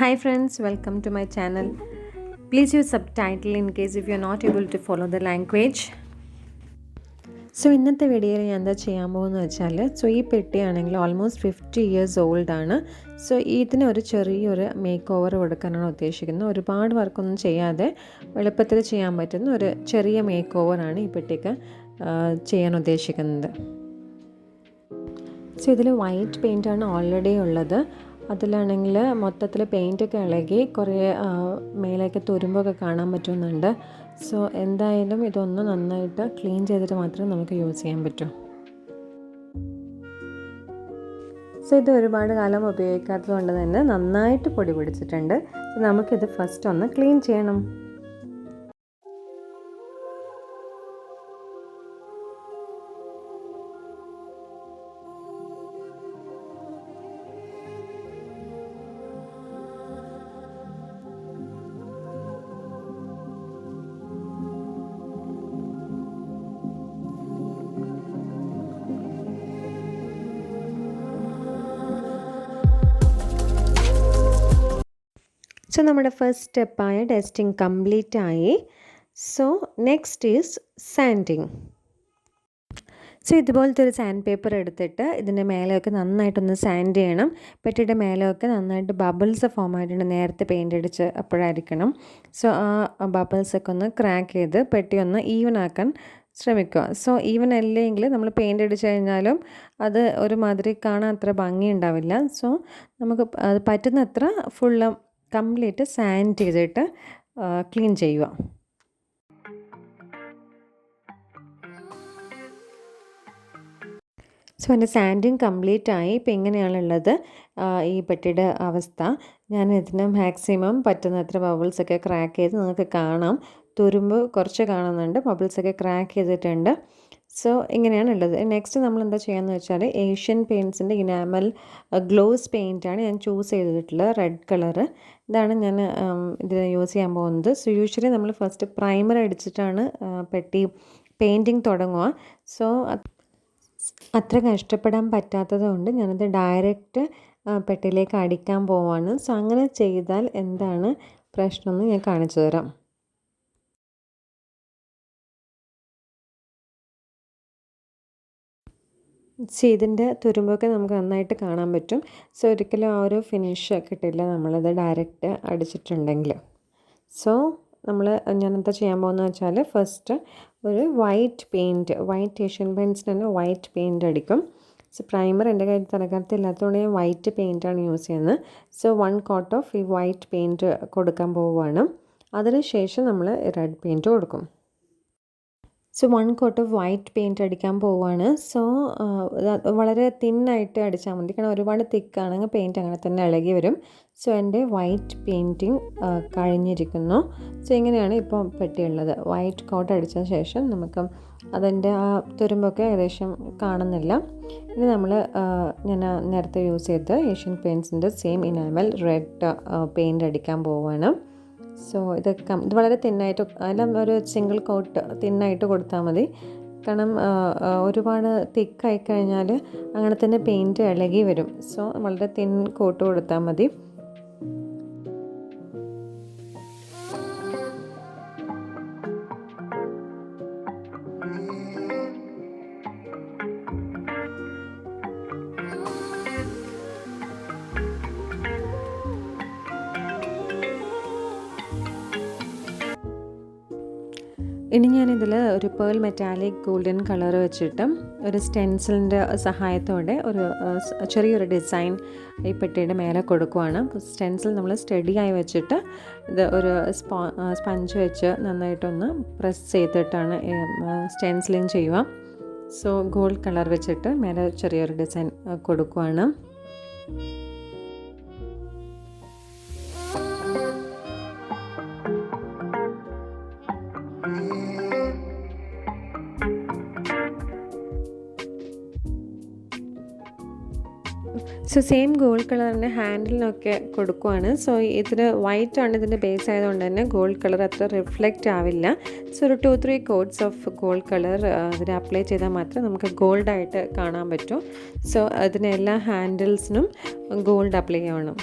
Hi friends, welcome to my channel. Please use subtitle in case if you're not able to follow the language. ഇന്നത്തെ വീഡിയോയിൽ ഞാൻ എന്താ ചെയ്യാൻ പോകുന്നത് വെച്ചാൽ ഈ പെട്ടിയാണെങ്കിൽ ഓൾമോസ്റ്റ് 50 ഇയേഴ്സ് ഓൾഡ് ആണ്. ഇതിന് ഒരു ചെറിയൊരു മേക്ക് ഓവർ കൊടുക്കാനാണ് ഉദ്ദേശിക്കുന്നത്. ഒരുപാട് വർക്കൊന്നും ചെയ്യാതെ എളുപ്പത്തിൽ ചെയ്യാൻ പറ്റുന്ന ഒരു ചെറിയ മേക്ക് ഓവറാണ് ഈ പെട്ടിക്ക് ചെയ്യാൻ ഉദ്ദേശിക്കുന്നത്. ഇതിൽ വൈറ്റ് പെയിൻ്റാണ് ഓൾറെഡി ഉള്ളത്. അതിലാണെങ്കിൽ മൊത്തത്തിൽ പെയിൻറ്റൊക്കെ ഇളകി കുറേ മേലേക്ക് തുരുമ്പൊക്കെ കാണാൻ പറ്റുന്നുണ്ട്. എന്തായാലും ഇതൊന്ന് നന്നായിട്ട് ക്ലീൻ ചെയ്തിട്ട് മാത്രമേ നമുക്ക് യൂസ് ചെയ്യാൻ പറ്റൂ. ഇത് ഒരുപാട് കാലം ഉപയോഗിക്കാത്തത് കൊണ്ട് തന്നെ നന്നായിട്ട് പൊടി പിടിച്ചിട്ടുണ്ട്. നമുക്കിത് ഫസ്റ്റ് ഒന്ന് ക്ലീൻ ചെയ്യണം. നമ്മുടെ ഫസ്റ്റ് സ്റ്റെപ്പായ ടെസ്റ്റിംഗ് കംപ്ലീറ്റ് ആയി. Next is sanding. ഇതുപോലത്തെ ഒരു സാൻഡ് പേപ്പർ എടുത്തിട്ട് ഇതിൻ്റെ മേലെയൊക്കെ നന്നായിട്ടൊന്ന് സാൻഡ് ചെയ്യണം. പെട്ടിയുടെ മേലെയൊക്കെ നന്നായിട്ട് ബബിൾസ് ഫോം ആയിട്ടുണ്ട്. നേരത്തെ പെയിൻ്റ് അടിച്ച് അപ്പോഴായിരിക്കണം. ആ ബബിൾസൊക്കെ ഒന്ന് ക്രാക്ക് ചെയ്ത് പെട്ടി ഒന്ന് ഈവൻ ആക്കാൻ ശ്രമിക്കുക. ഈവൻ അല്ലെങ്കിൽ നമ്മൾ പെയിൻ്റ് അടിച്ച് കഴിഞ്ഞാലും അത് ഒരുമാതിരി കാണാൻ അത്ര ഭംഗി ഉണ്ടാവില്ല. നമുക്ക് അത് പറ്റുന്നത്ര ഫുള്ള് കംപ്ലീറ്റ് സാൻഡ് ചെയ്തിട്ട് ക്ലീൻ ചെയ്യുക. എൻ്റെ സാൻഡിങ് കംപ്ലീറ്റ് ആയി. ഇപ്പോൾ എങ്ങനെയാണുള്ളത് ഈ പെട്ടിയുടെ അവസ്ഥ? ഞാൻ ഇതിന് മാക്സിമം പറ്റുന്നത്ര ബബിൾസൊക്കെ ക്രാക്ക് ചെയ്ത് നിങ്ങൾക്ക് കാണാം. തുരുമ്പ് കുറച്ച് കാണുന്നുണ്ട്, ബബിൾസൊക്കെ ക്രാക്ക് ചെയ്തിട്ടുണ്ട്. ഇങ്ങനെയാണുള്ളത്. നെക്സ്റ്റ് നമ്മൾ എന്താ ചെയ്യാന്ന് വെച്ചാൽ ഏഷ്യൻ പെയിൻറ്റ്സിൻ്റെ ഇനാമൽ ഗ്ലോസ് പെയിൻറ്റാണ് ഞാൻ ചൂസ് ചെയ്തിട്ടുള്ളത്. റെഡ് കളറ് ഇതാണ് ഞാൻ ഇതിൽ യൂസ് ചെയ്യാൻ പോകുന്നത്. യൂഷ്വലി നമ്മൾ ഫസ്റ്റ് പ്രൈമർ അടിച്ചിട്ടാണ് പെട്ടി പെയിൻറ്റിങ് തുടങ്ങുക. അത്ര കഷ്ടപ്പെടാൻ പറ്റാത്തത് കൊണ്ട് ഞാനത് ഡയറക്റ്റ് പെട്ടിയിലേക്ക് അടിക്കാൻ പോവാണ്. അങ്ങനെ ചെയ്താൽ എന്താണ് പ്രശ്നമെന്ന് ഞാൻ കാണിച്ചു തരാം. ഇതിൻ്റെ തുരുമ്പൊക്കെ നമുക്ക് നന്നായിട്ട് കാണാൻ പറ്റും. ഒരിക്കലും ആ ഒരു ഫിനിഷ് കിട്ടില്ല നമ്മളത് ഡയറക്റ്റ് അടിച്ചിട്ടുണ്ടെങ്കിൽ. ഞാനെന്താ ചെയ്യാൻ പോകുന്നത് വെച്ചാൽ ഫസ്റ്റ് ഒരു വൈറ്റ് ഏഷ്യൻ പെയിൻറ്റ്സിന് തന്നെ വൈറ്റ് പെയിൻറ്റ് അടിക്കും. പ്രൈമർ എൻ്റെ കയ്യിൽ തലക്കാലത്ത് ഇല്ലാത്തതുകൊണ്ട് ഞാൻ വൈറ്റ് പെയിൻറ്റാണ് യൂസ് ചെയ്യുന്നത്. 1 കോട്ട് ഓഫ് ഈ വൈറ്റ് പെയിൻറ്റ് കൊടുക്കാൻ പോവുകയാണ്. അതിനുശേഷം നമ്മൾ റെഡ് പെയിൻറ്റ് കൊടുക്കും. 1 കോട്ട് ഓഫ് വൈറ്റ് പെയിൻറ്റ് അടിക്കാൻ പോവുകയാണ്. വളരെ തിന്നായിട്ട് അടിച്ചാൽ മതി. കാരണം ഒരുപാട് തിക്കാണെങ്കിൽ പെയിൻറ്റ് അങ്ങനെ തന്നെ ഇളകി വരും. എൻ്റെ വൈറ്റ് പെയിൻറ്റിങ് കഴിഞ്ഞിരിക്കുന്നു. ഇങ്ങനെയാണ് ഇപ്പോൾ പെട്ടിയുള്ളത്. വൈറ്റ് കോട്ട് അടിച്ച ശേഷം നമുക്ക് അതിൻ്റെ ആ തുരുമ്പൊക്കെ ഏകദേശം കാണുന്നില്ല. ഇനി ഞാൻ നേരത്തെ യൂസ് ചെയ്ത ഏഷ്യൻ പെയിൻറ്റ്സിൻ്റെ സെയിം ഇനാമൽ റെഡ് പെയിൻറ്റ് അടിക്കാൻ പോവുകയാണ്. ഇത് വളരെ തിന്നായിട്ട് എല്ലാം ഒരു സിംഗിൾ കോട്ട് തിന്നായിട്ട് കൊടുത്താൽ മതി. കാരണം ഒരുപാട് തിക്കായി കഴിഞ്ഞാൽ അങ്ങനെ തന്നെ പെയിൻറ്റ് ഇളകി വരും. വളരെ തിൻ കോട്ട് കൊടുത്താൽ മതി. ഇനി ഞാനിതിൽ ഒരു പേൾ മെറ്റാലിക് ഗോൾഡൻ കളർ വെച്ചിട്ട് ഒരു സ്റ്റെൻസിലിൻ്റെ സഹായത്തോടെ ഒരു ചെറിയൊരു ഡിസൈൻ ഈ പെട്ടിയുടെ മേലെ കൊടുക്കുവാണ്. സ്റ്റെൻസിൽ നമ്മൾ സ്റ്റഡിയായി വെച്ചിട്ട് ഇത് ഒരു സ്പഞ്ച് വെച്ച് നന്നായിട്ടൊന്ന് പ്രസ് ചെയ്തിട്ടാണ് സ്റ്റെൻസിലിങ് ചെയ്യുക. ഗോൾഡ് കളർ വെച്ചിട്ട് മേലെ ചെറിയൊരു ഡിസൈൻ കൊടുക്കുവാണ്. സോ സെയിം ഗോൾഡ് കളർ തന്നെ ഹാൻഡിലിനൊക്കെ കൊടുക്കുവാണ്. സോ ഇതിന് വൈറ്റ് ആണ് ഇതിൻ്റെ ബേസ് ആയതുകൊണ്ട് തന്നെ ഗോൾഡ് കളർ അത്ര റിഫ്ലക്റ്റ് ആവില്ല. സോ ഒരു 2-3 കോട്ട്സ് ഓഫ് ഗോൾഡ് കളർ അതിന് അപ്ലൈ ചെയ്താൽ മാത്രമേ നമുക്ക് ഗോൾഡായിട്ട് കാണാൻ പറ്റൂ. സോ അതിന് എല്ലാ ഹാൻഡിൽസിനും ഗോൾഡ് അപ്ലൈ ചെയ്യണം.